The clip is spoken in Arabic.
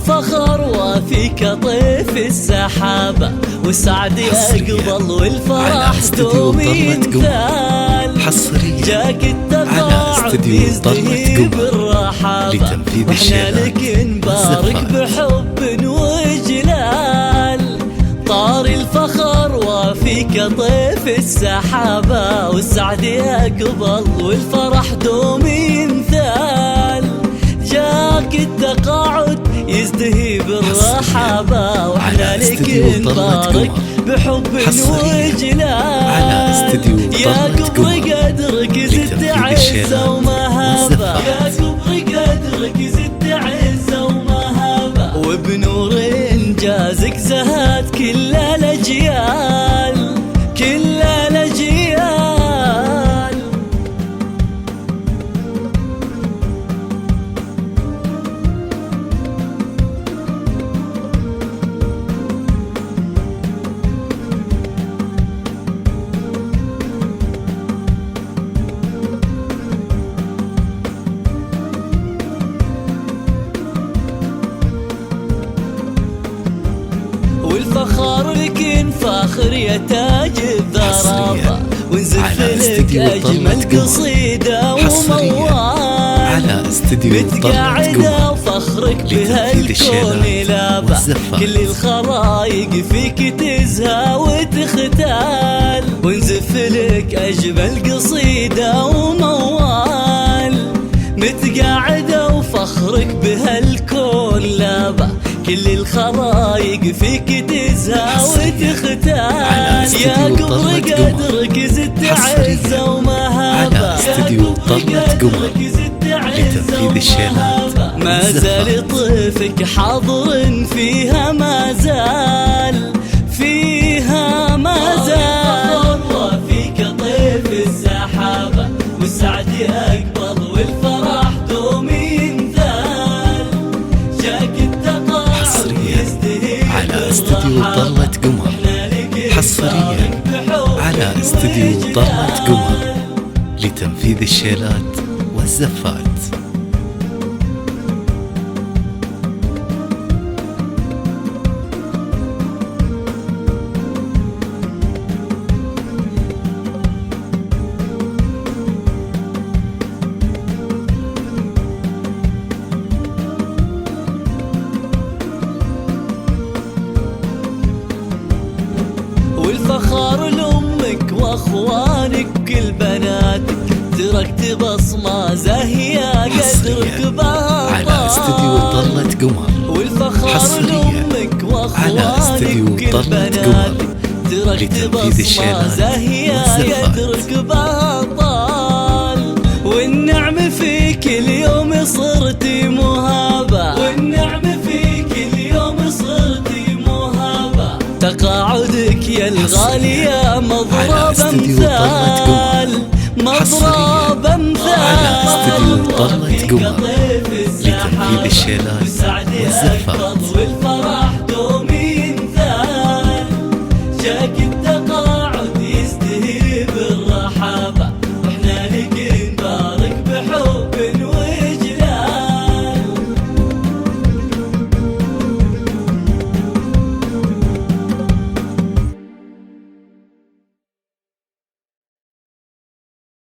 الفخر وفيك طيف السحابة، والسعد يقبل والفرح دوم يمثال. جاك التقاعد يزدهي بالرحابة، واحنا لك نبارك بحب وجلال. طار الفخر وفيك طيف السحابة، والسعد يقبل والفرح دوم يمثال. جاك التقاعد يزدهي بالرحابة، واحنا لك نبارك بحب وجلال. يا كبر قدرك زدت عزة ومهابة، يا كبر قدرك زدت عزة ومهابة، وبنور انجازك زهد كل الاجيال، كل الاجيال. والفخار لك فاخر يا تاج الذرابة، ونزف لك أجمل قصيدة وموال. متقاعدة وفخرك بهالكون لابة، كل الخلايق فيك تزهى وتختال. ونزف لك أجمل قصيدة وموال، متقاعدة وفخرك بهالكون لابة، كل الخلايق فيك تزهى وتختال. يا قمر قدرك زدت عزة ومهابة، استديو طلة قمر لتنفيذ الشيلات. ما زال طيفك حاضر فيها، ما زال فيها، ما زال. وفيك طيف السحابة، والسعد يقبل والفرح دوم ينثال. جاك على استديو طلة قمر، حصريا على استديو طلة قمر لتنفيذ الشيلات والزفات. والفخار لأمك وأخوانك كل بناتك، تركت بصمة زاهية قدرك بها على استديو طلة قمر. والفخار لأمك وأخوانك كل بناتك، تركت بصمة زاهية قدرك بها طال. والنعم فيك اليوم صرتي مهابة، والنعم فيك اليوم صرتي مهابة. تقاعدك يا الغالية مضرب امثال، مضرب امثال. على استديو طلة قمر لتنفيذ الشيلات والزفات.